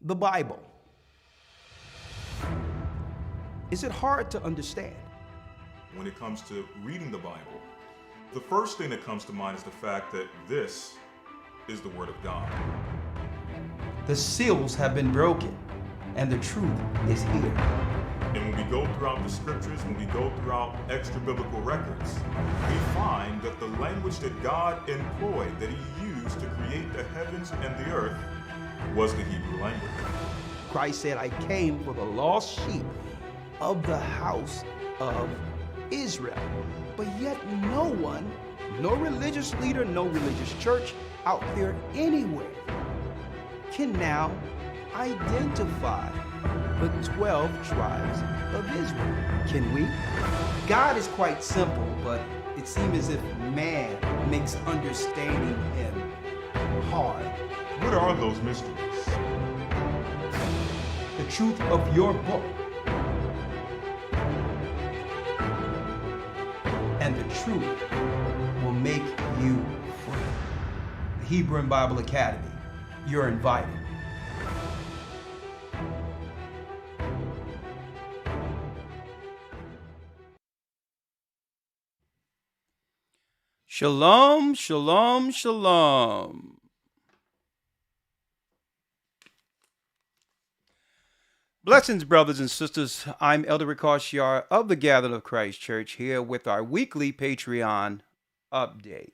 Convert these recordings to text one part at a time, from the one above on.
the Bible. Is it hard to understand? When it comes to reading the Bible, the first thing that comes to mind is the fact that this is the Word of God. The seals have been broken, and the truth is here. And when we go throughout the scriptures, when we go throughout extra biblical records, we find that the language that God employed, that He used to create the heavens and the earth, was the Hebrew language. Christ said, I came for the lost sheep of the house of Israel. But yet no one, no religious leader, no religious church out there anywhere can now identify the 12 tribes of Israel. Can we? God is quite simple, but it seems as if man makes understanding Him hard. What are those mysteries? The truth of your book and the truth will make you free. The Hebrew and Bible Academy, you're invited. Shalom, shalom, shalom. Blessings, brothers and sisters. I'm Elder Rawchaa of the Gathered of Christ Church, here with our weekly Patreon update.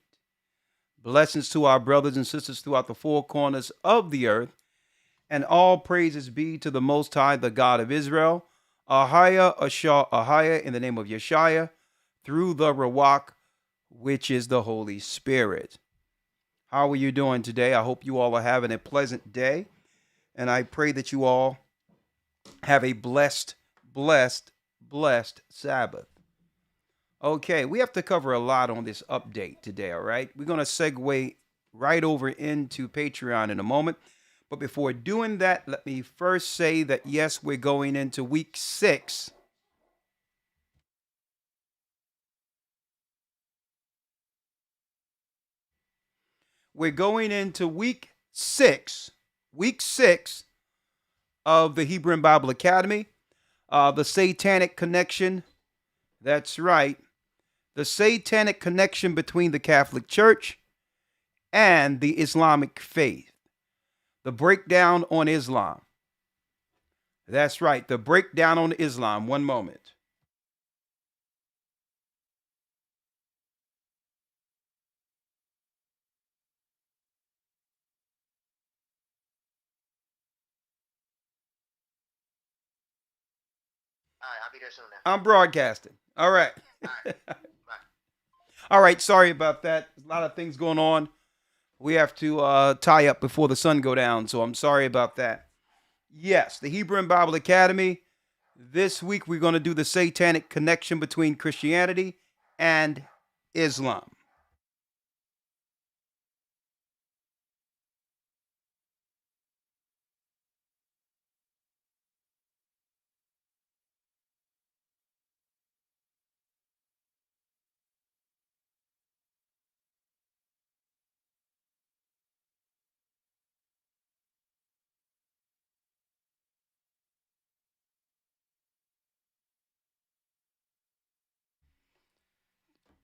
Blessings to our brothers and sisters throughout the four corners of the earth, and all praises be to the Most High, the God of Israel. Ahaya, Ashah, Ahaya, in the name of Yeshua, through the Rawchaa, which is the Holy Spirit. How are you doing today? I hope you all are having a pleasant day, and I pray that you all have a blessed Sabbath. Okay, we have to cover a lot on this update today, all right? We're going to segue right over into Patreon in a moment. But before doing that, let me first say that, yes, we're going into week 6. We're going into week 6 of the Hebrew and Bible Academy, the Satanic connection. That's right. The Satanic connection between the Catholic Church and the Islamic faith. The breakdown on Islam. That's right. The breakdown on Islam. One moment. All right, I'll be there soon now. I'm broadcasting. All right. All right. Bye. All right. Sorry about that. There's a lot of things going on. We have to tie up before the sun go down, so I'm sorry about that. Yes, the Hebrew and Bible Academy. This week we're going to do the Satanic connection between Christianity and Islam.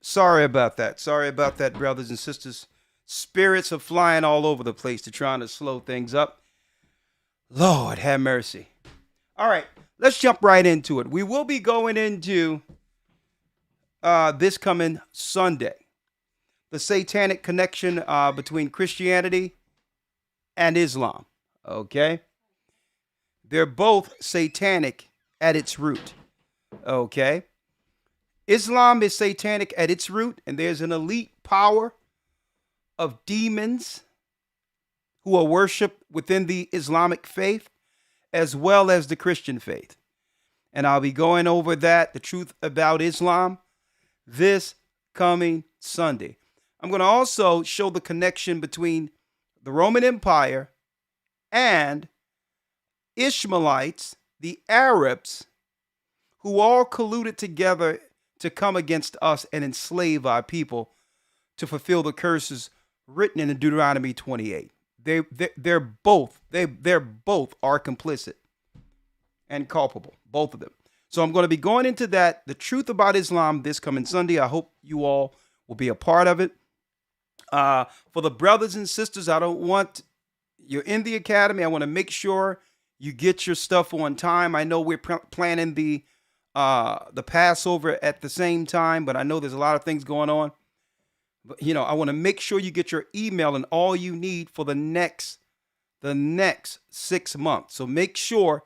Sorry about that. Sorry about that, brothers and sisters. Spirits are flying all over the place to trying to slow things up. Lord, have mercy. All right, let's jump right into it. We will be going into this coming Sunday, the Satanic connection between Christianity and Islam. Okay? They're both satanic at its root. Okay? Islam is satanic at its root, and there's an elite power of demons who are worshipped within the Islamic faith as well as the Christian faith. And I'll be going over that, the truth about Islam, this coming Sunday. I'm going to also show the connection between the Roman Empire and Ishmaelites, the Arabs, who all colluded together to come against us and enslave our people to fulfill the curses written in Deuteronomy 28. they're both are complicit and culpable, both of them. So I'm going to be going into that, the truth about Islam, this coming Sunday. I hope you all will be a part of it. For the brothers and sisters, I don't want you're in the academy. I want to make sure you get your stuff on time. I know we're planning the Passover at the same time, but I know there's a lot of things going on. But I want to make sure you get your email and all you need for the next 6 months. So make sure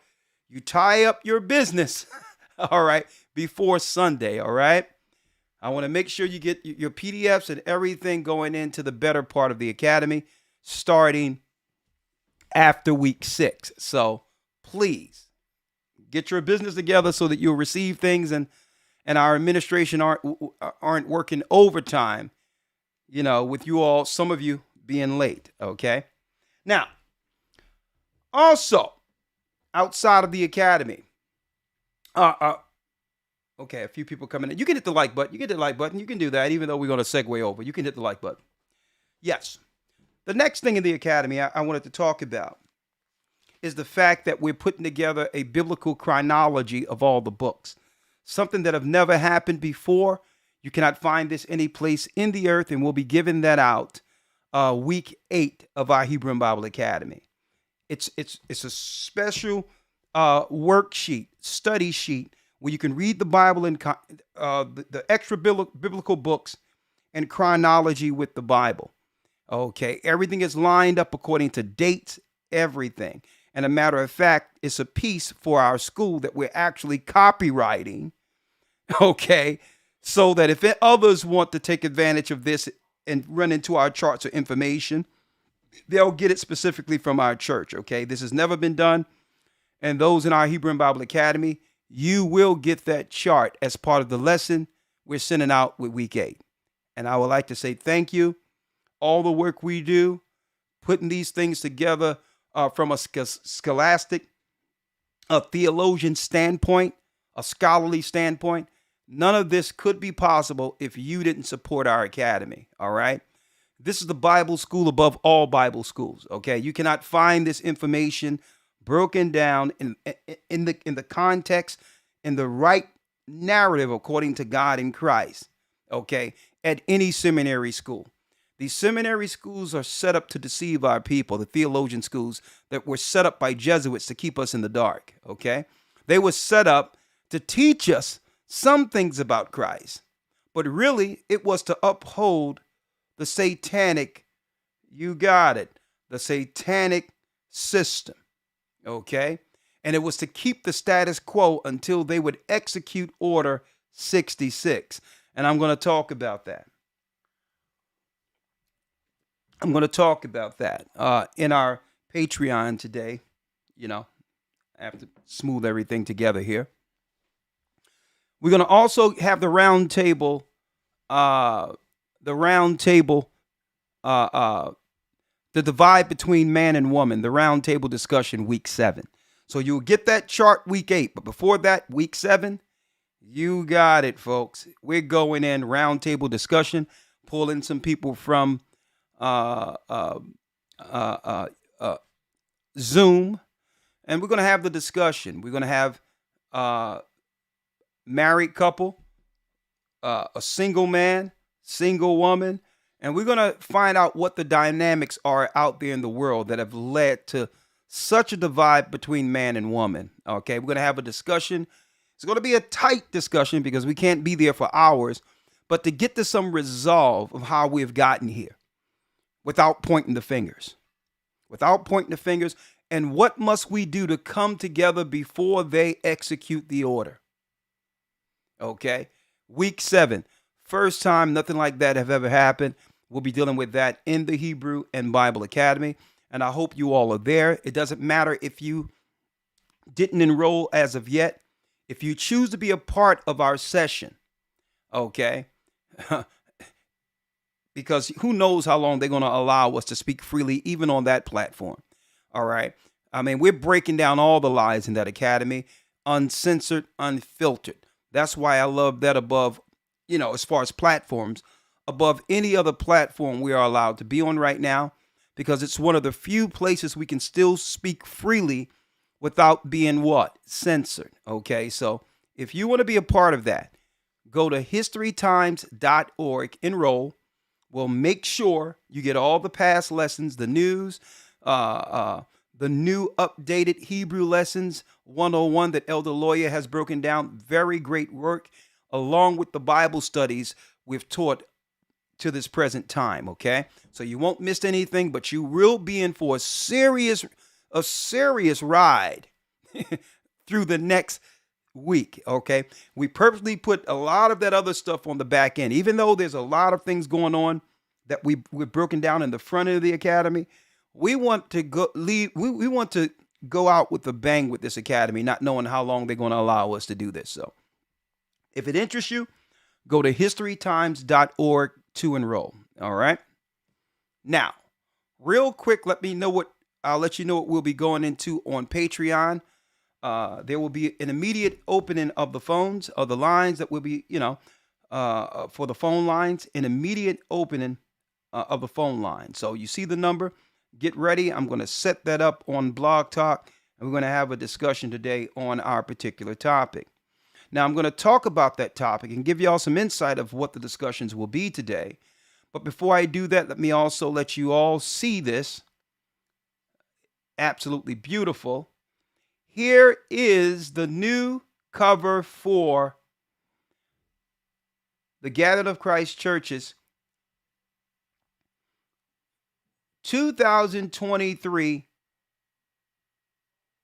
you tie up your business, all right, before Sunday, all right? I want to make sure you get your PDFs and everything going into the better part of the academy starting after week 6. So please get your business together so that you'll receive things and our administration aren't working overtime, with you all, some of you being late, okay? Now, also, outside of the academy, okay, a few people coming in. You can hit the like button. You can do that, even though we're going to segue over. You can hit the like button. Yes. The next thing in the academy I wanted to talk about is the fact that we're putting together a biblical chronology of all the books. Something that have never happened before. You cannot find this any place in the earth, and we'll be giving that out week 8 of our Hebrew and Bible Academy. It's a special worksheet, study sheet, where you can read the Bible and the extra biblical books and chronology with the Bible. Okay, everything is lined up according to dates, everything. And a matter of fact, it's a piece for our school that we're actually copywriting, okay, so that if others want to take advantage of this and run into our charts or information, they'll get it specifically from our church, okay? This has never been done. And those in our Hebrew and Bible Academy, you will get that chart as part of the lesson we're sending out with week 8. And I would like to say thank you. All the work we do, putting these things together from a scholastic, a theologian standpoint, a scholarly standpoint, none of this could be possible if you didn't support our academy, all right? This is the Bible school above all Bible schools, okay? You cannot find this information broken down in the context, in the right narrative according to God in Christ, okay, at any seminary school. These seminary schools are set up to deceive our people, the theologian schools that were set up by Jesuits to keep us in the dark, okay? They were set up to teach us some things about Christ, but really it was to uphold the satanic, you got it, the satanic system, okay? And it was to keep the status quo until they would execute Order 66. And I'm going to talk about that. I'm going to talk about that in our Patreon today. I have to smooth everything together here. We're going to also have the Roundtable, the divide between man and woman, the Roundtable discussion week 7. So you'll get that chart week 8, but before that, week 7, you got it, folks. We're going in Roundtable discussion, pulling some people from Zoom, and we're going to have the discussion. We're going to have married couple, a single man, single woman, and we're going to find out what the dynamics are out there in the world that have led to such a divide between man and woman. Okay, we're going to have a discussion. It's going to be a tight discussion because we can't be there for hours, but to get to some resolve of how we've gotten here without pointing the fingers. And what must we do to come together before they execute the order? Okay, week 7, first time nothing like that have ever happened. We'll be dealing with that in the Hebrew and Bible Academy, and I hope you all are there. It doesn't matter if you didn't enroll as of yet. If you choose to be a part of our session, okay, because who knows how long they're going to allow us to speak freely, even on that platform. All right. I mean, we're breaking down all the lies in that academy, uncensored, unfiltered. That's why I love that above, as far as platforms, above any other platform we are allowed to be on right now, because it's one of the few places we can still speak freely without being what? Censored. Okay, so if you want to be a part of that, go to historytimes.org, enroll. We'll make sure you get all the past lessons, the news, the new updated Hebrew lessons 101 that Elder Lawya has broken down. Very great work, along with the Bible studies we've taught to this present time. Okay, so you won't miss anything, but you will be in for a serious ride through the next week. Okay, we purposely put a lot of that other stuff on the back end, even though there's a lot of things going on that we've broken down in the front end of the academy. We want to we want to go out with a bang with this academy, not knowing how long they're going to allow us to do this. So if it interests you, go to historytimes.org to enroll. All right. Now, real quick, I'll let you know what we'll be going into on Patreon. There will be an immediate opening of the phones, of the lines that will be, for the phone lines, an immediate opening of the phone line. So you see the number, get ready. I'm going to set that up on Blog Talk, and we're going to have a discussion today on our particular topic. Now, I'm going to talk about that topic and give you all some insight of what the discussions will be today. But before I do that, let me also let you all see this. Absolutely beautiful. Here is the new cover for the Gathering of Christ Churches 2023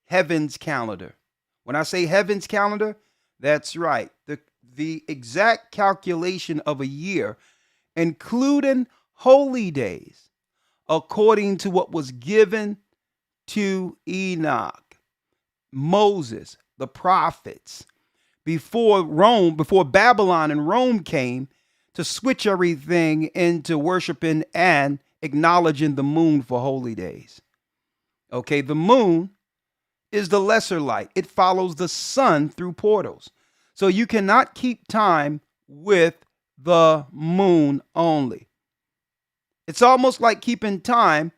Heaven's Calendar. When I say Heaven's Calendar, that's right. The exact calculation of a year, including holy days, according to what was given to Enoch, Moses, the prophets, before Babylon and Rome came to switch everything into worshiping and acknowledging the moon for holy days. Okay, the moon is the lesser light. It follows the sun through portals. So you cannot keep time with the moon only. It's almost like keeping time,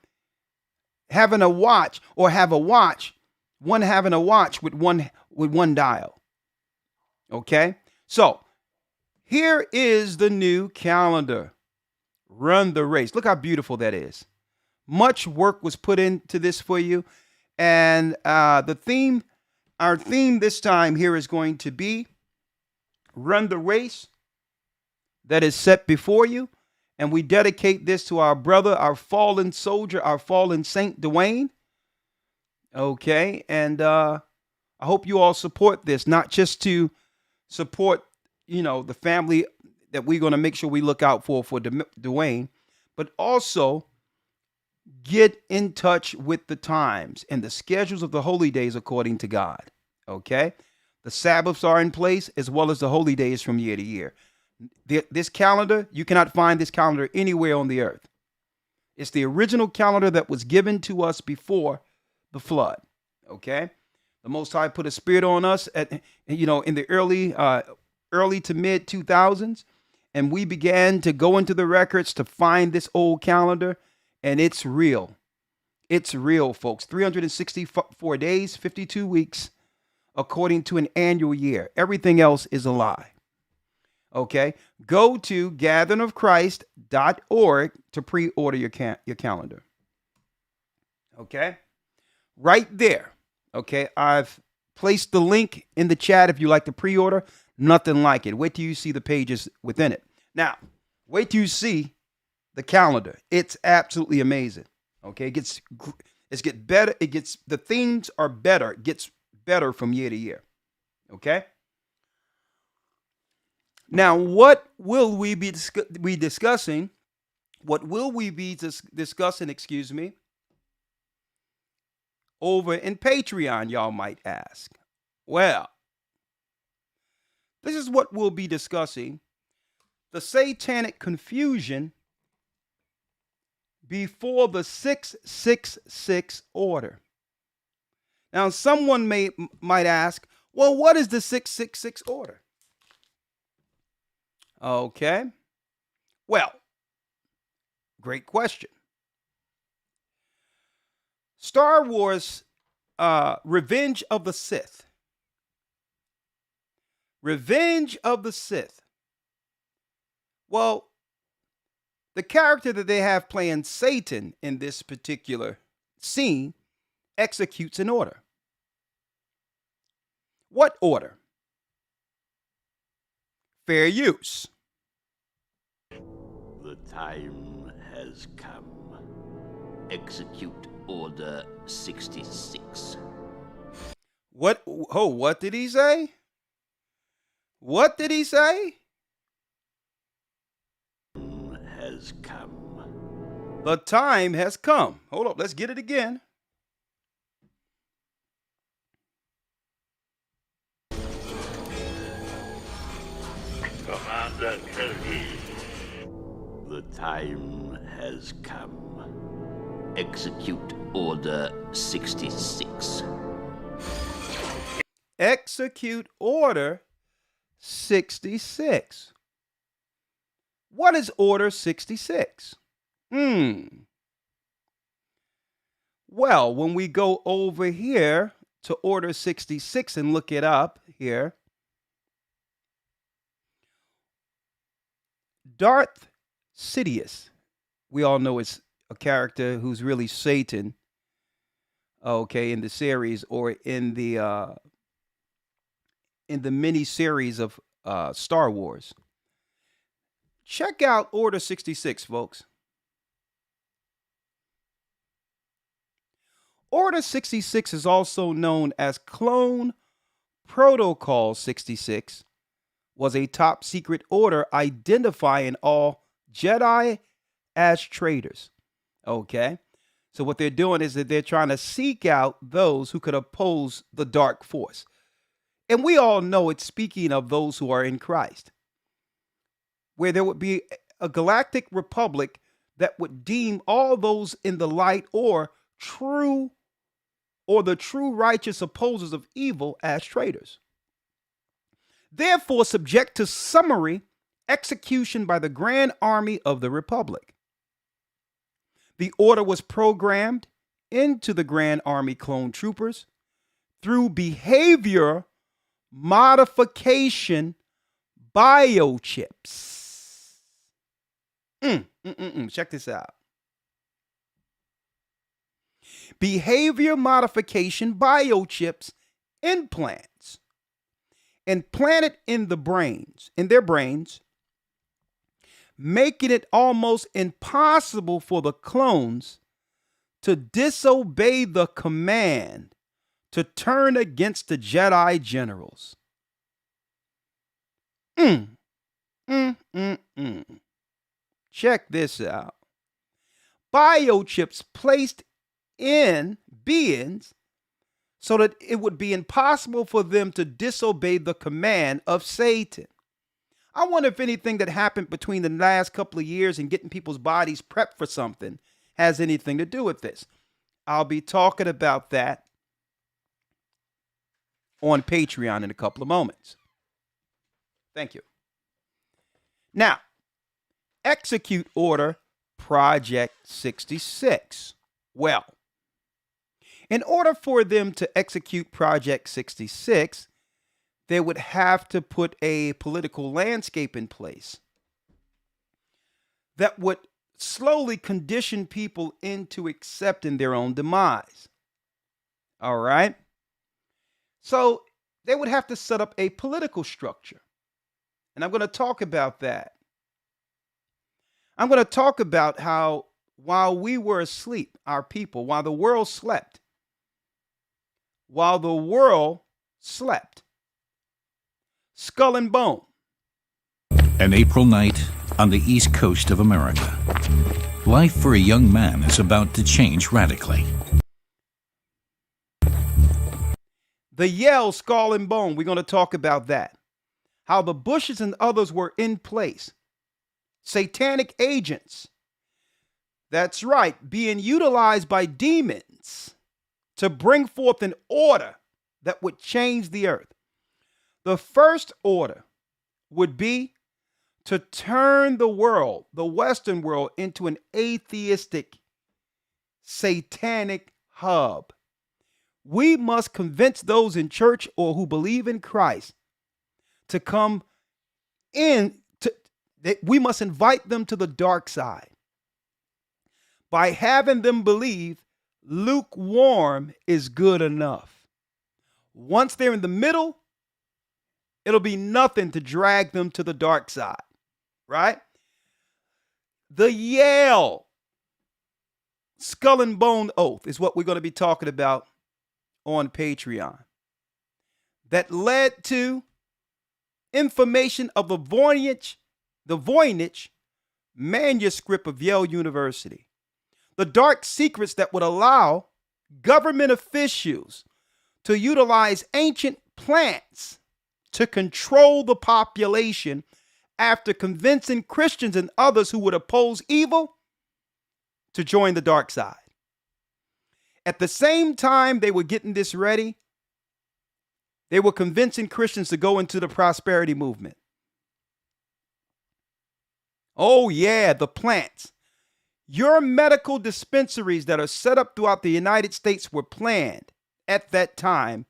having a watch, or having a watch with one dial. Okay? So, here is the new calendar. Run the race. Look how beautiful that is. Much work was put into this for you. And our theme this time here is going to be Run the Race that is set before you. And we dedicate this to our brother, our fallen soldier, our fallen saint, Dwayne. Okay. And I hope you all support this, not just to support, the family that we're going to make sure we look out for Dwayne, but also get in touch with the times and the schedules of the holy days according to God. Okay. The Sabbaths are in place, as well as the holy days from year to year. This calendar, you cannot find this calendar anywhere on the earth. It's the original calendar that was given to us before the flood. Okay. The Most High put a spirit on us in the early to mid 2000s. And we began to go into the records to find this old calendar. And it's real. It's real, folks. 364 days, 52 weeks, according to an annual year. Everything else is a lie. Okay. Go to gatheringofchrist.org to pre-order your calendar. Okay. Right there. Okay. I've placed the link in the chat if you like to pre-order. Nothing like it. Wait till you see the pages within it. Now, wait till you see the calendar. It's absolutely amazing. Okay. It gets better. The themes are better. It gets better from year to year. Okay. Now, what will we be discussing? What will we be discussing, over in Patreon, y'all might ask? Well, this is what we'll be discussing: the satanic confusion before the 666 order. Now, someone might ask, well, what is the 666 order? Okay. Well, great question. Star Wars, Revenge of the Sith. Revenge of the Sith. Well, the character that they have playing Satan in this particular scene executes an order. What order? Fair use. The time has come. Execute Order 66. What? Oh, what did he say? What did he say? Has come. The time has come. Hold up, let's get it again. Commander Kelly. The time has come. Execute Order 66. Execute Order 66. What is Order 66? Well, when we go over here to Order 66 and look it up here, Darth Sidious, we all know it's a character who's really Satan, okay, in the series or in the mini series of Star Wars. Check out Order 66, folks. Order 66 is also known as Clone Protocol 66, was a top secret order identifying all Jedi as traitors. Okay? So what they're doing is that they're trying to seek out those who could oppose the dark force. And we all know it's speaking of those who are in Christ, where there would be a galactic republic that would deem all those in the light or the true righteous opposers of evil as traitors. Therefore, subject to summary execution by the Grand Army of the Republic. The order was programmed into the Grand Army clone troopers through behavior modification biochips. Check this out. Behavior modification biochips implants implanted in their brains, making it almost impossible for the clones to disobey the command to turn against the Jedi generals. Check this out. Biochips placed in beings so that it would be impossible for them to disobey the command of Satan. I wonder if anything that happened between the last couple of years and getting people's bodies prepped for something has anything to do with this. I'll be talking about that on Patreon in a couple of moments. Thank you. Now, execute order Project 66. Well, in order for them to execute Project 66, they would have to put a political landscape in place that would slowly condition people into accepting their own demise. All right? So they would have to set up a political structure. And I'm going to talk about that. I'm going to talk about how while we were asleep, our people, while the world slept, Skull and Bone. An April night on the East Coast of America. Life for a young man is about to change radically. The Yell, Skull and Bone, we're going to talk about that. How the Bushes and others were in place. Satanic agents. That's right, being utilized by demons to bring forth an order that would change the earth. The first order would be to turn the Western world, into an atheistic, satanic hub. We must convince those in church or who believe in Christ to come in. We must invite them to the dark side by having them believe lukewarm is good enough. Once they're in the middle, it'll be nothing to drag them to the dark side, right? The Yale Skull and Bone Oath is what we're going to be talking about on Patreon. That led to information of the Voynich manuscript of Yale University. The dark secrets that would allow government officials to utilize ancient plants to control the population after convincing Christians and others who would oppose evil to join the dark side. At the same time they were getting this ready, they were convincing Christians to go into the prosperity movement. Oh yeah, the plants. Your medical dispensaries that are set up throughout the United States were planned at that time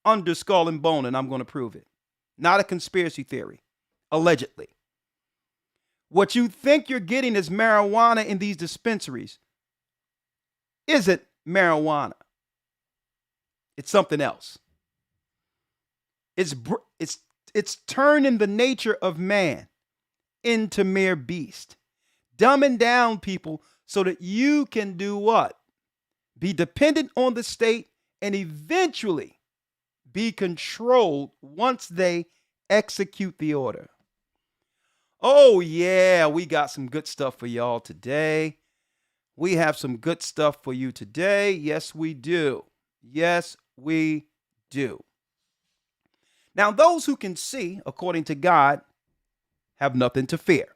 under Skull and Bone, and I'm going to prove it. Not a conspiracy theory, allegedly. What you think you're getting is marijuana in these dispensaries isn't marijuana. It's something else. It's turning the nature of man into mere beast. Dumbing down people so that you can do what? Be dependent on the state and eventually be controlled once they execute the order. Oh yeah, we got some good stuff for y'all today. We have some good stuff for you today. Yes, we do. Yes, we do. Now, those who can see, according to God, have nothing to fear.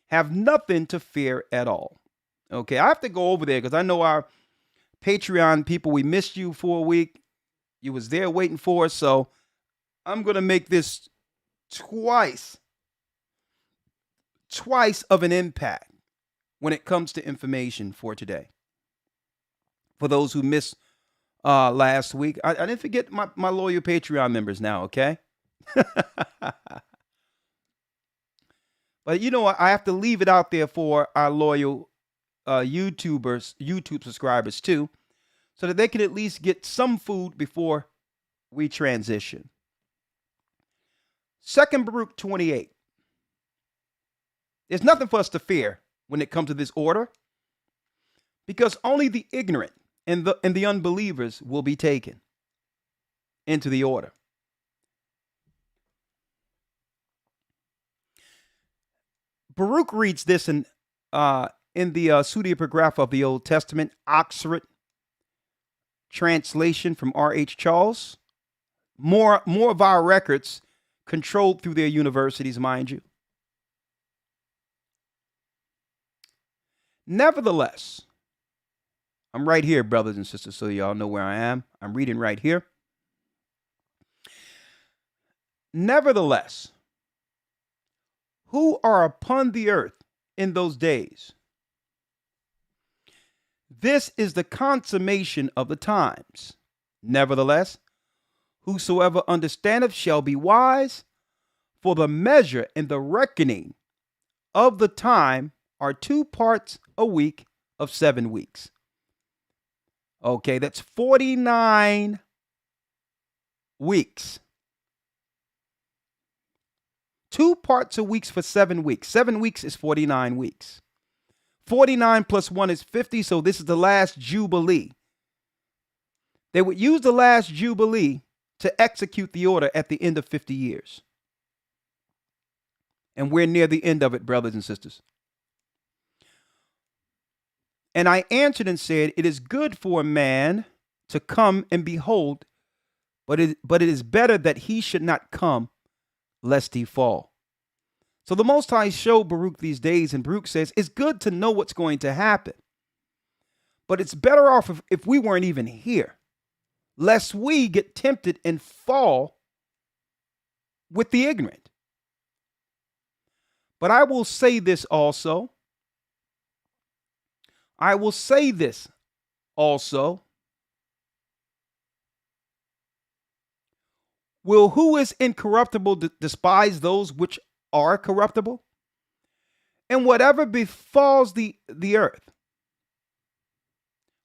Have nothing to fear at all. Okay, I have to go over there because I know our Patreon people, we missed you for a week. You was there waiting for us, so I'm going to make this twice of an impact when it comes to information for today. For those who missed last week, I didn't forget my loyal Patreon members now, okay? But you know what? I have to leave it out there for our loyal YouTube subscribers too, so that they can at least get some food before we transition. 2 Baruch 28. There's nothing for us to fear when it comes to this order, because only the ignorant and the unbelievers will be taken into the order. Baruch reads this in the Pseudepigrapha of the Old Testament, Oxford translation from R.H. Charles. More of our records controlled through their universities, mind you. Nevertheless, I'm right here, brothers and sisters, so y'all know where I am. I'm reading right here. Nevertheless, who are upon the earth in those days? This is the consummation of the times. Nevertheless, whosoever understandeth shall be wise, for the measure and the reckoning of the time are 2 parts a week of 7 weeks. Okay, that's 49 weeks. 2 parts a week for 7 weeks. 7 weeks is 49 weeks. 49 plus 1 is 50, so this is the last Jubilee. They would use the last Jubilee to execute the order at the end of 50 years. And we're near the end of it, brothers and sisters. And I answered and said, it is good for a man to come and behold, but it is better that he should not come, lest he fall. So the Most High showed Baruch these days, and Baruch says, it's good to know what's going to happen, but it's better off if we weren't even here, lest we get tempted and fall with the ignorant. But I will say this also. I will say this also, will who is incorruptible despise those which are corruptible? And whatever befalls the earth,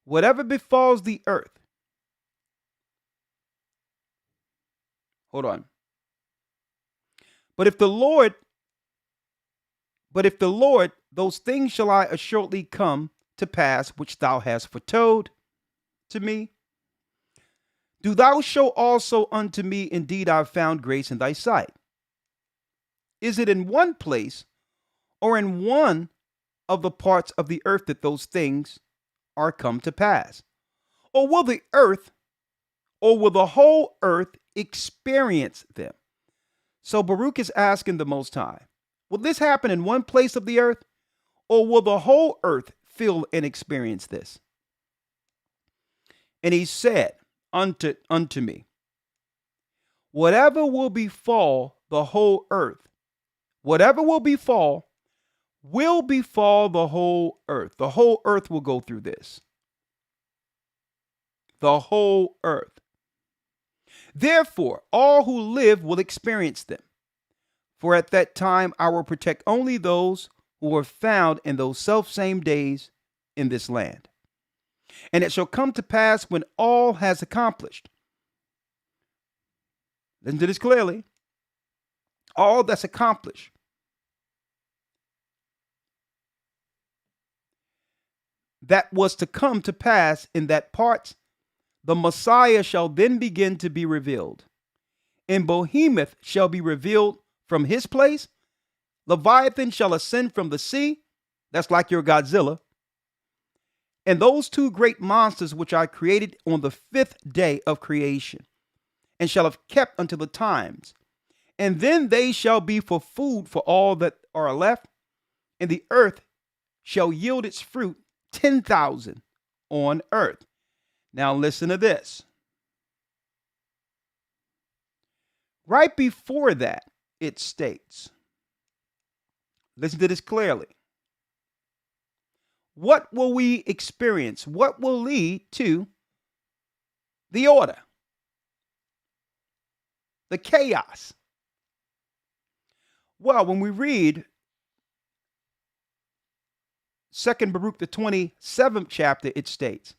whatever befalls the earth, hold on. But if the Lord, those things shall I assuredly come to pass which thou hast foretold to me. Do thou show also unto me, indeed I have found grace in thy sight. Is it in one place or in one of the parts of the earth that those things are come to pass? Or will the whole earth experience them? So Baruch is asking the Most High, will this happen in one place of the earth, or will the whole earth feel and experience this? And he said unto me, whatever will befall the whole earth, whatever will befall the whole earth. The whole earth will go through this. The whole earth. Therefore, all who live will experience them. For at that time I will protect only those who are found in those selfsame days in this land. And it shall come to pass when all has accomplished. Listen to this clearly. All that's accomplished. That was to come to pass in that part, the Messiah shall then begin to be revealed. And Behemoth shall be revealed from his place. Leviathan shall ascend from the sea. That's like your Godzilla. And those two great monsters which I created on the 5th day of creation, and shall have kept until the times. And then they shall be for food for all that are left, and the earth shall yield its fruit 10,000 on earth. Now listen to this. Right before that, it states, listen to this clearly. What will we experience? What will lead to the order? The chaos. Well, when we read 2 Baruch, the 27th chapter, it states,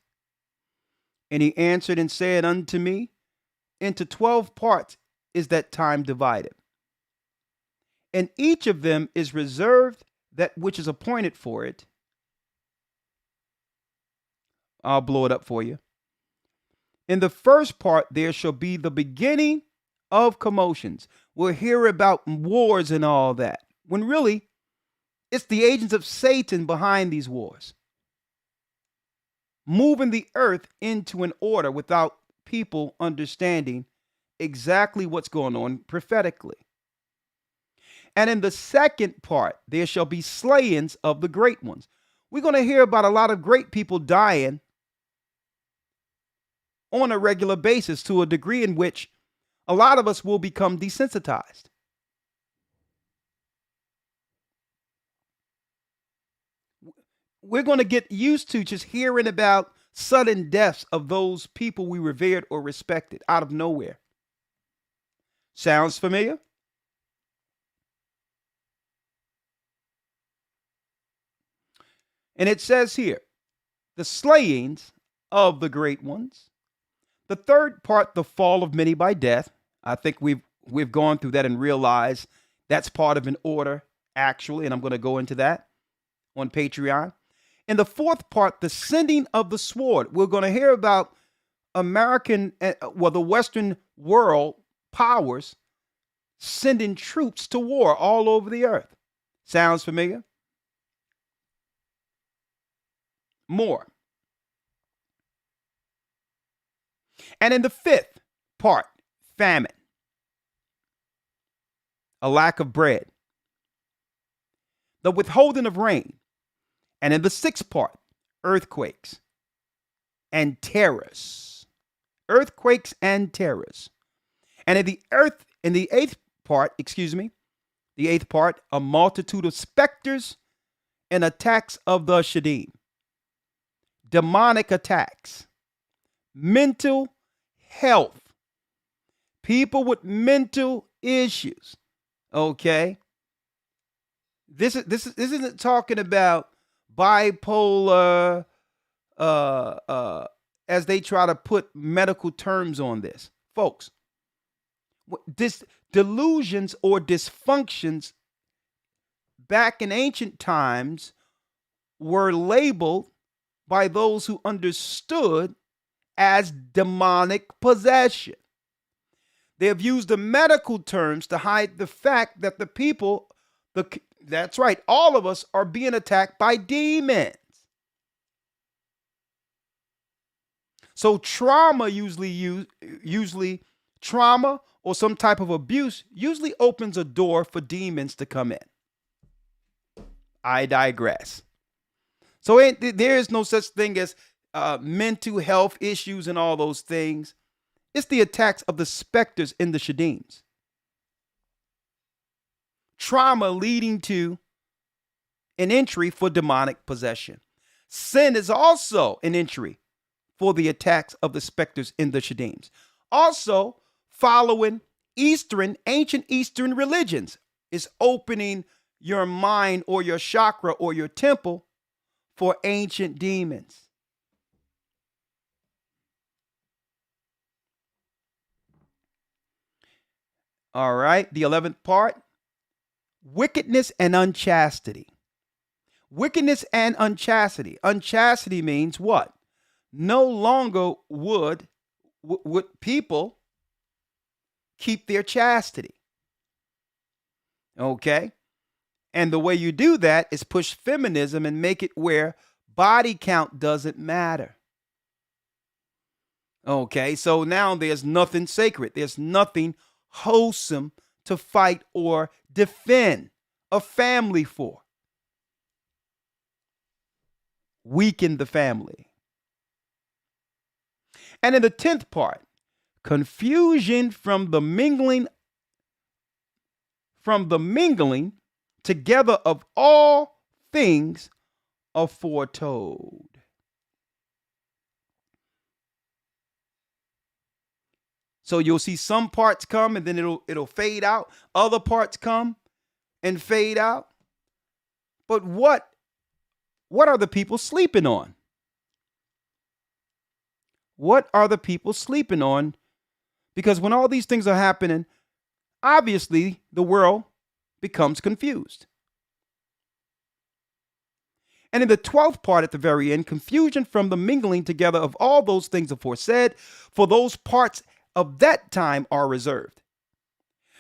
and he answered and said unto me, into 12 parts is that time divided. And each of them is reserved that which is appointed for it. I'll blow it up for you. In the first part, there shall be the beginning of commotions. We'll hear about wars and all that, when really it's the agents of Satan behind these wars, moving the earth into an order without people understanding exactly what's going on prophetically. And in the second part, there shall be slayings of the great ones. We're going to hear about a lot of great people dying on a regular basis, to a degree in which a lot of us will become desensitized. We're going to get used to just hearing about sudden deaths of those people we revered or respected out of nowhere. Sounds familiar? And it says here, the slayings of the great ones. The third part, the fall of many by death. I think we've gone through that and realized that's part of an order, actually, and I'm going to go into that on Patreon. And the fourth part, the sending of the sword. We're going to hear about the Western world powers sending troops to war all over the earth. Sounds familiar? More. And in the fifth part, famine, a lack of bread, the withholding of rain. And in the sixth part, earthquakes and terrors. Earthquakes and terrors. And in the eighth part, a multitude of specters and attacks of the Shadim. demonic attacks, mental health, people with mental issues. Okay, this isn't talking about bipolar, as they try to put medical terms on this, folks. This delusions or dysfunctions back in ancient times were labeled by those who understood as demonic possession. They have used the medical terms to hide the fact that the people, that's right, all of us are being attacked by demons. So trauma usually trauma or some type of abuse usually opens a door for demons to come in. I digress. So there is no such thing as mental health issues and all those things. It's the attacks of the specters in the Shadims. Trauma leading to an entry for demonic possession. Sin is also an entry for the attacks of the specters in the Shadims. Also, following ancient Eastern religions is opening your mind or your chakra or your temple for ancient demons. All right, the 11th part, wickedness and unchastity. Wickedness and unchastity. Unchastity means what? No longer would people keep their chastity. Okay? And the way you do that is push feminism and make it where body count doesn't matter. Okay, so now there's nothing sacred. There's nothing wholesome to fight or defend a family for. Weaken the family. And in the 10th part, confusion from the mingling together of all things aforetold. So you'll see some parts come and then it'll fade out. Other parts come and fade out. But what are the people sleeping on? What are the people sleeping on? Because when all these things are happening, obviously the world becomes confused. And in the 12th part at the very end, confusion from the mingling together of all those things aforesaid, for those parts of that time are reserved,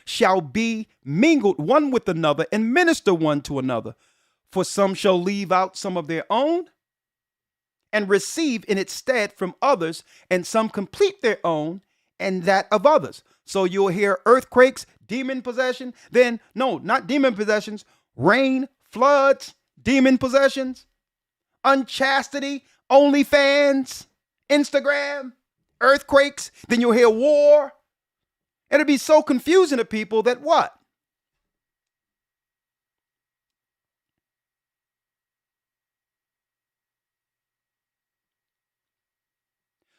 shall be mingled one with another and minister one to another. For some shall leave out some of their own and receive in its stead from others, and some complete their own and that of others. So you'll hear earthquakes, demon possession, then no, not demon possessions, rain, floods, demon possessions, unchastity, OnlyFans, Instagram, earthquakes, then you'll hear war. It'll be so confusing to people that what?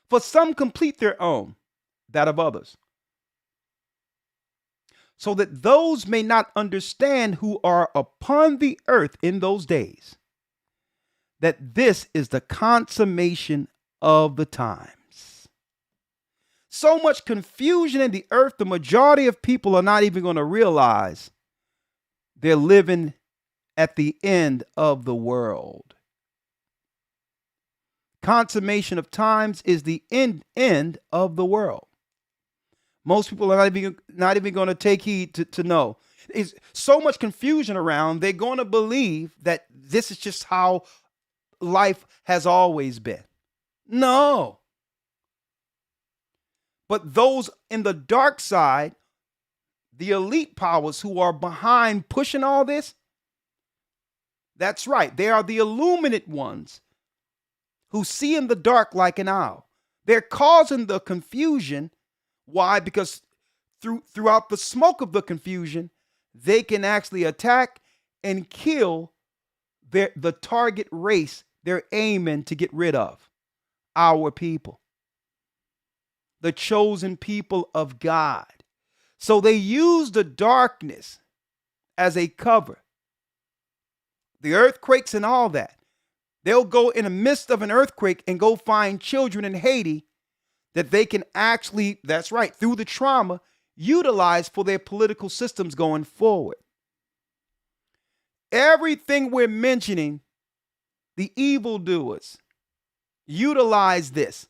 For some complete their own, that of others, so that those may not understand who are upon the earth in those days, that this is the consummation of the times. So much confusion in the earth, the majority of people are not even going to realize they're living at the end of the world. Consummation of times is the end of the world. Most people are not even going to take heed to know. There's so much confusion around, they're going to believe that this is just how life has always been. No. But those in the dark side, the elite powers who are behind pushing all this, that's right, they are the illuminate ones who see in the dark like an owl. They're causing the confusion. Why? Because throughout the smoke of the confusion, they can actually attack and kill the target race they're aiming to get rid of. our people, the chosen people of God. So they use the darkness as a cover. The earthquakes and all that. They'll go in the midst of an earthquake and go find children in Haiti that they can actually, that's right, through the trauma, utilize for their political systems going forward. Everything we're mentioning, the evildoers utilize this.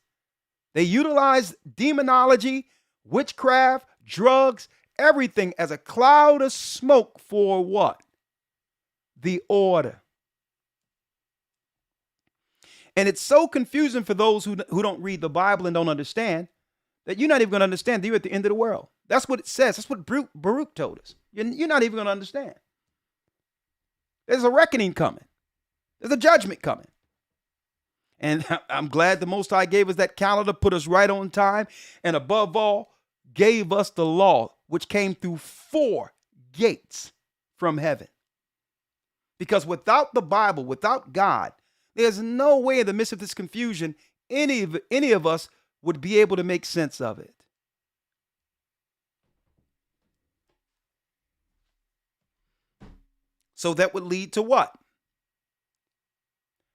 They utilize demonology, witchcraft, drugs, everything as a cloud of smoke for what? The order. And it's so confusing for those who don't read the Bible and don't understand that you're not even going to understand that you're at the end of the world. That's what it says. That's what Baruch told us. You're not even going to understand. There's a reckoning coming. There's a judgment coming. And I'm glad the Most High gave us that calendar, put us right on time, and above all, gave us the law, which came through 4 gates from heaven. Because without the Bible, without God, there's no way in the midst of this confusion, any of us would be able to make sense of it. So that would lead to what?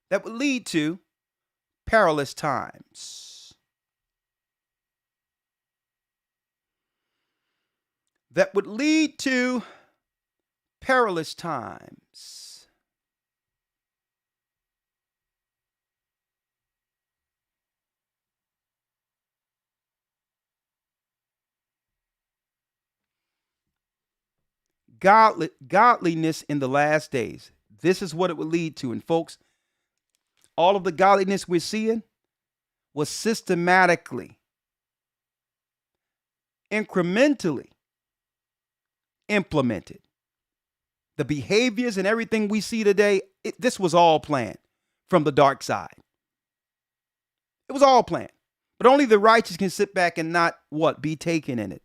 That would lead to perilous times. That would lead to perilous times. Godliness in the last days. This is what it would lead to. And folks, all of the godliness we're seeing was systematically, incrementally implemented. The behaviors and everything we see today, this was all planned from the dark side. It was all planned. But only the righteous can sit back and not what? Be taken in it.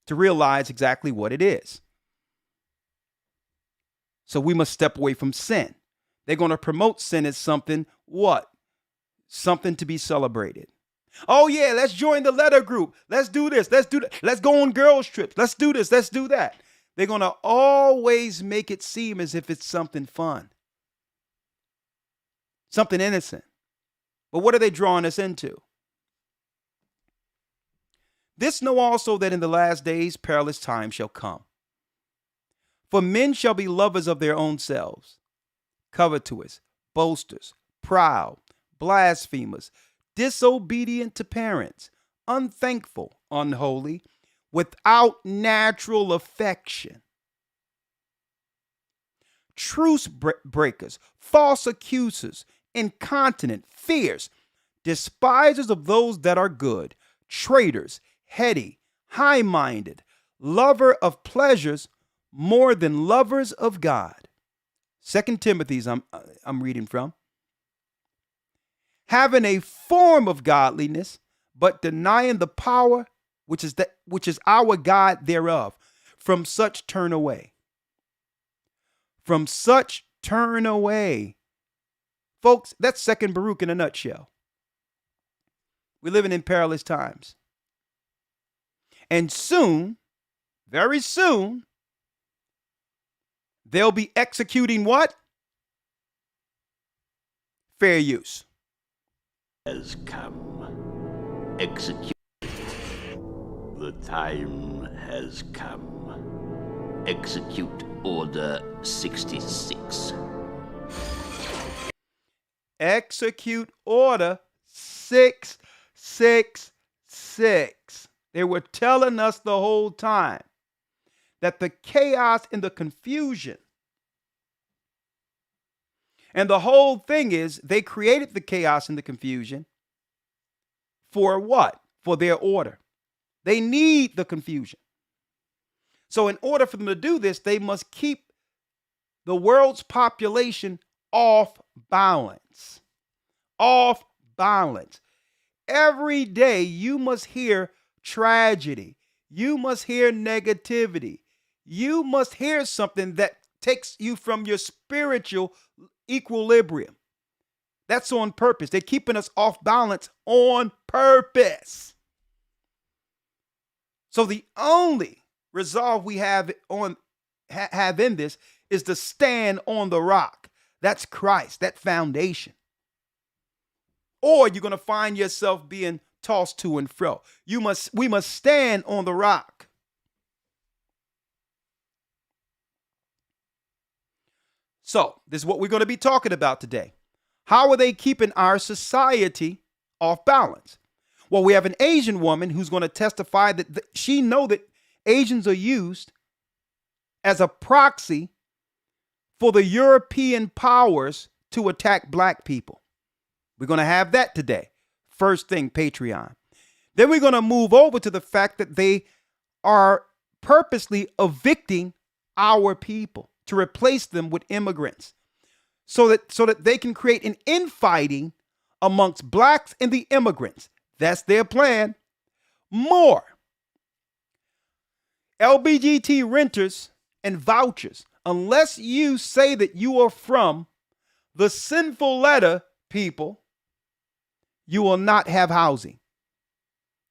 To realize exactly what it is. So we must step away from sin. They're going to promote sin as something, what? Something to be celebrated. Oh yeah, let's join the letter group. Let's do this. Let's do that. Let's go on girls' trips. Let's do this. Let's do that. They're going to always make it seem as if it's something fun. Something innocent. But what are they drawing us into? This know also that in the last days perilous times shall come. For men shall be lovers of their own selves, covetous, boasters, proud, blasphemers, disobedient to parents, unthankful, unholy, without natural affection, truce breakers, false accusers, incontinent, fierce, despisers of those that are good, traitors, heady, high-minded, lover of pleasures more than lovers of God. 2 Timothy's I'm reading from. Having a form of godliness, but denying the power which is our God thereof. From such turn away. From such turn away. Folks, that's 2 Baruch in a nutshell. We're living in perilous times. And soon, very soon, they'll be executing what? Fair use. Has come. Execute. The time has come. Execute Order 66. Execute Order 666. They were telling us the whole time that the chaos and the confusion and the whole thing is they created the chaos and the confusion for what? For their order. They need the confusion. So in order for them to do this, they must keep the world's population off balance. Off balance. Every day you must hear tragedy. You must hear negativity. You must hear something that takes you from your spiritual equilibrium. That's on purpose. They're keeping us off balance on purpose. So the only resolve we have in this is to stand on the rock. That's Christ, that foundation. Or you're going to find yourself being tossed to and fro. We must stand on the rock. So this is what we're going to be talking about today. How are they keeping our society off balance? Well, we have an Asian woman who's going to testify that she knows that Asians are used as a proxy for the European powers to attack black people. We're going to have that today. First thing, Patreon. Then we're going to move over to the fact that they are purposely evicting our people to replace them with immigrants so that they can create an infighting amongst blacks and the immigrants. That's their plan. More. LBGT renters and vouchers. Unless you say that you are from the sinful letter people, you will not have housing.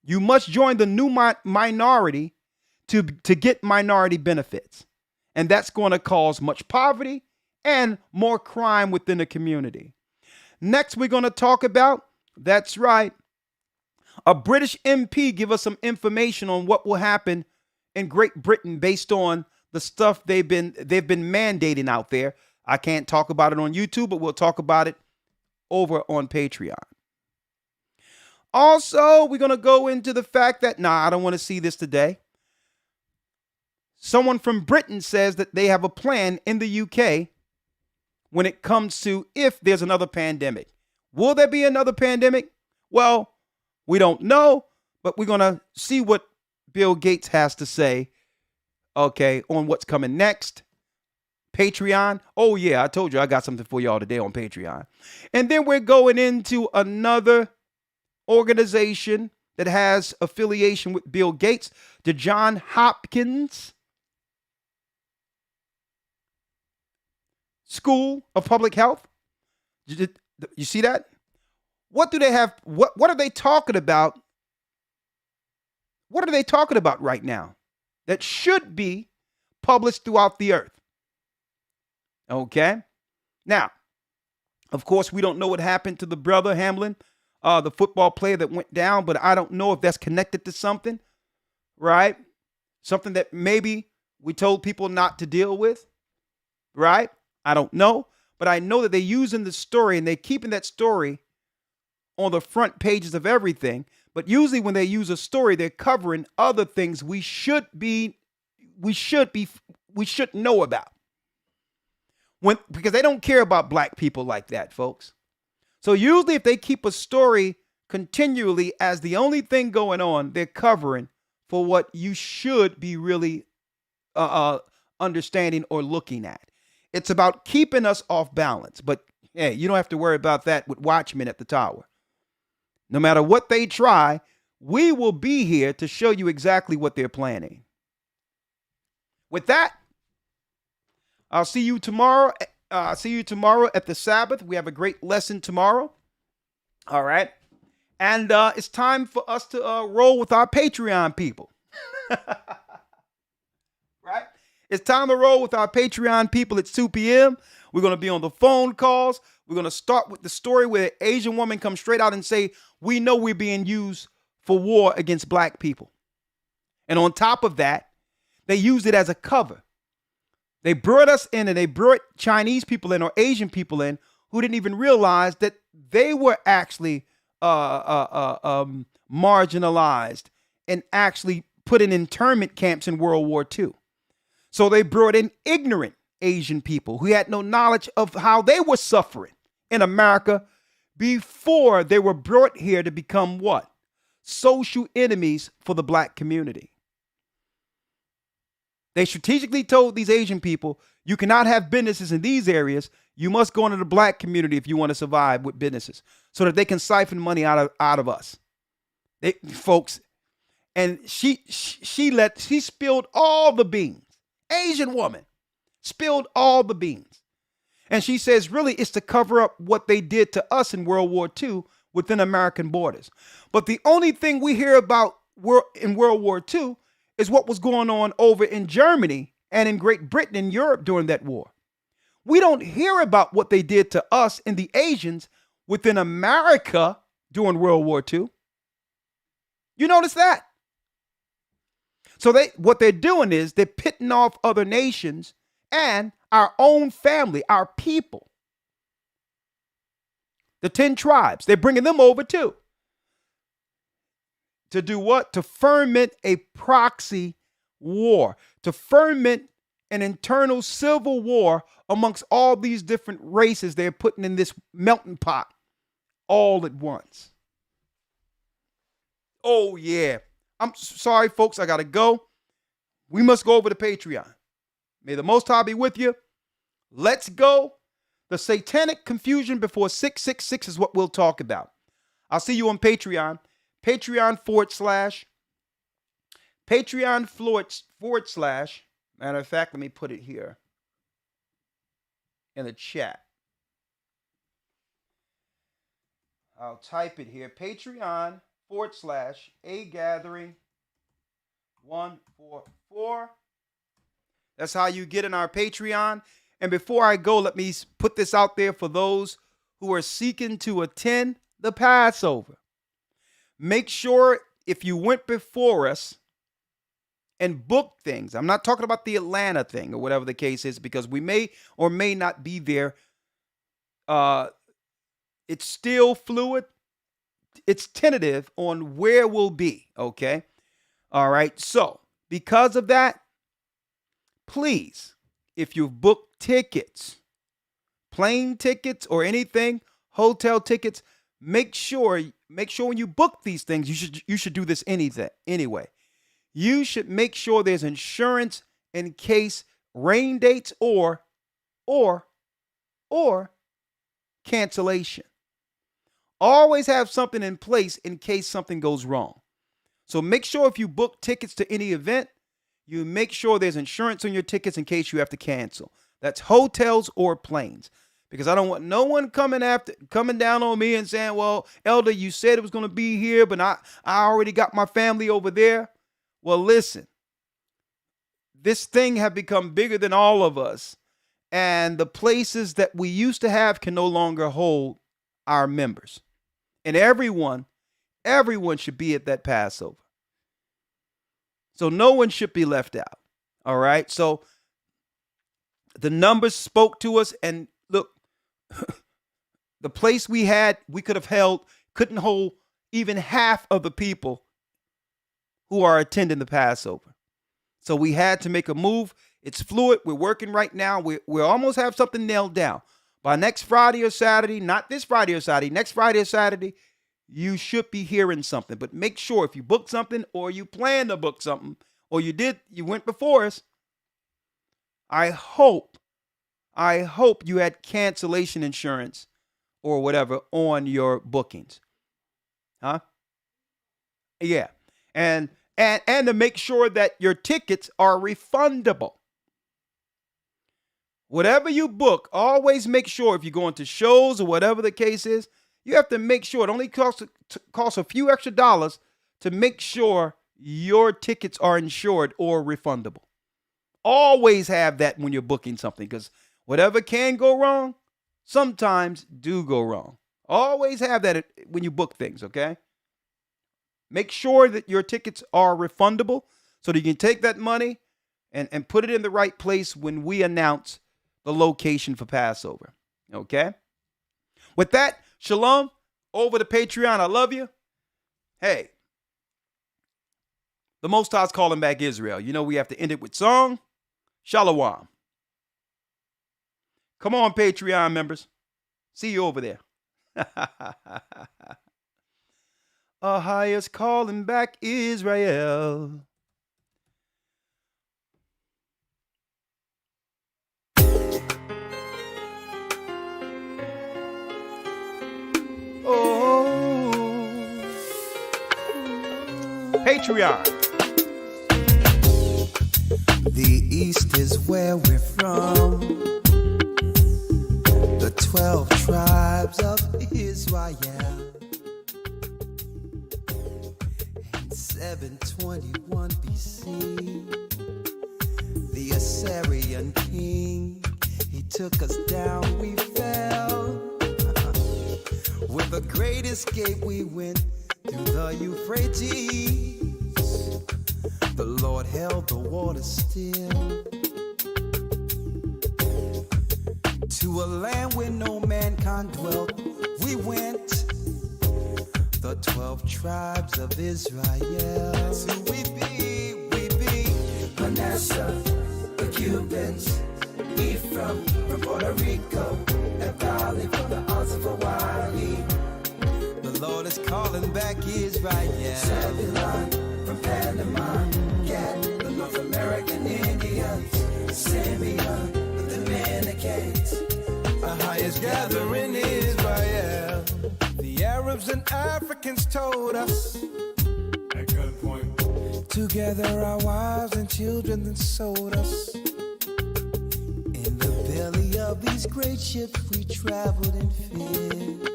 You must join the new minority to get minority benefits. And that's going to cause much poverty and more crime within the community. Next, we're going to talk about, that's right, a British MP give us some information on what will happen in Great Britain based on the stuff they've been mandating out there. I can't talk about it on YouTube, but we'll talk about it over on Patreon. Also, we're going to go into the fact that, I don't want to see this today. Someone from Britain says that they have a plan in the UK when it comes to if there's another pandemic. Will there be another pandemic? Well, we don't know, but we're going to see what Bill Gates has to say, okay, on what's coming next. Patreon. Oh, yeah, I told you I got something for y'all today on Patreon. And then we're going into another organization that has affiliation with Bill Gates, the Johns Hopkins School of Public Health. You see that? What do they have? What are they talking about? What are they talking about right now that should be published throughout the earth? Okay. Now, of course, we don't know what happened to the brother Hamlin, the football player that went down, but I don't know if that's connected to something, right? Something that maybe we told people not to deal with, right? I don't know, but I know that they're using the story and they're keeping that story on the front pages of everything. But usually when they use a story, they're covering other things we should know about. Because they don't care about black people like that, folks. So usually if they keep a story continually as the only thing going on, they're covering for what you should be really understanding or looking at. It's about keeping us off balance. But hey, you don't have to worry about that with watchmen at the tower. No matter what they try, we will be here to show you exactly what they're planning. With that, I'll see you tomorrow. At the Sabbath. We have a great lesson tomorrow. All right. And it's time for us to roll with our Patreon people. Right? It's time to roll with our Patreon people at 2 p.m. We're going to be on the phone calls. We're going to start with the story where an Asian woman comes straight out and say, we know we're being used for war against black people. And on top of that, they used it as a cover. They brought us in and they brought Chinese people in or Asian people in who didn't even realize that they were actually marginalized and actually put in internment camps in World War II. So they brought in ignorant Asian people who had no knowledge of how they were suffering in America before they were brought here to become what? Social enemies for the black community. They strategically told these Asian people, you cannot have businesses in these areas. You must go into the black community if you want to survive with businesses so that they can siphon money out of us. Folks. And she spilled all the beans. Asian woman spilled all the beans. And she says, really, it's to cover up what they did to us in World War II within American borders. But the only thing we hear about in World War II is what was going on over in Germany and in Great Britain and Europe during that war. We don't hear about what they did to us and the Asians within America during World War II. You notice that? So what they're doing is they're pitting off other nations and our own family, our people. The 10 tribes, they're bringing them over too. To do what? To ferment a proxy war, to ferment an internal civil war amongst all these different races they're putting in this melting pot all at once. Oh, yeah. I'm sorry, folks. I got to go. We must go over to Patreon. May the Most High be with you. Let's go. The satanic confusion before 666 is what we'll talk about. I'll see you on Patreon. Patreon /. Matter of fact, let me put it here in the chat. I'll type it here. Patreon /A Gathering 144. That's how you get in our Patreon. And before I go, let me put this out there for those who are seeking to attend the Passover. Make sure if you went before us and booked things, I'm not talking about the Atlanta thing or whatever the case is, because we may or may not be there. It's still fluid. It's tentative on where we'll be. Okay. All right. So because of that, please, if you've booked tickets, plane tickets or anything, hotel tickets, make sure when you book these things, you should do this anyway. You should make sure there's insurance in case rain dates or cancellation. Always have something in place in case something goes wrong. So make sure if you book tickets to any event, you make sure there's insurance on your tickets in case you have to cancel. That's hotels or planes. Because I don't want no one coming down on me and saying, well, Elder, you said it was going to be here, but I already got my family over there. Well, listen, this thing have become bigger than all of us. And the places that we used to have can no longer hold our members. And everyone should be at that Passover. So no one should be left out. All right. So the numbers spoke to us, and look, the place we couldn't hold even half of the people who are attending the Passover. So we had to make a move. It's fluid. We're working right now. We almost have something nailed down. By next Friday or Saturday, not this Friday or Saturday, next Friday or Saturday, you should be hearing something. But make sure if you book something or you plan to book something or you went before us, I hope you had cancellation insurance or whatever on your bookings. Huh? Yeah. And to make sure that your tickets are refundable. Whatever you book, always make sure if you're going to shows or whatever the case is, you have to make sure it only costs a few extra dollars to make sure your tickets are insured or refundable. Always have that when you're booking something, because whatever can go wrong, sometimes do go wrong. Always have that when you book things, okay? Make sure that your tickets are refundable so that you can take that money and put it in the right place when we announce the location for Passover, okay? With that, shalom, over to Patreon. I love you. Hey, the Most High's calling back Israel. You know we have to end it with song. Shalom. Come on, Patreon members. See you over there. Ahayah's calling back Israel. Oh, Patreon. The East is where we're from. 12 tribes of Israel. In 721 BC, the Assyrian king, he took us down, we fell. With a great escape we went through the Euphrates. The Lord held the water still. To a land where no mankind dwelt, we went. The 12 tribes of Israel. That's who we be, Manasseh, the Cubans, Ephraim from Puerto Rico, and Valley from the Isles of Hawaii. The Lord is calling back Israel. Zebulon from Panama, Gad, the North American Indians, Simeon, the Dominicans. Our highest gathering Israel. The Arabs and Africans told us at gunpoint. Together our wives and children then sold us. In the belly of these great ships we traveled and fed.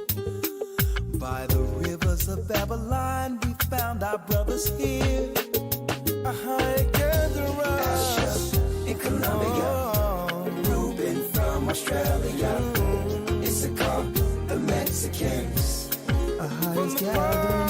By the rivers of Babylon we found our brothers here. A high gatherer Asher in Colombia, Reuben from Australia, Issachar, the Mexicans. A highest gathering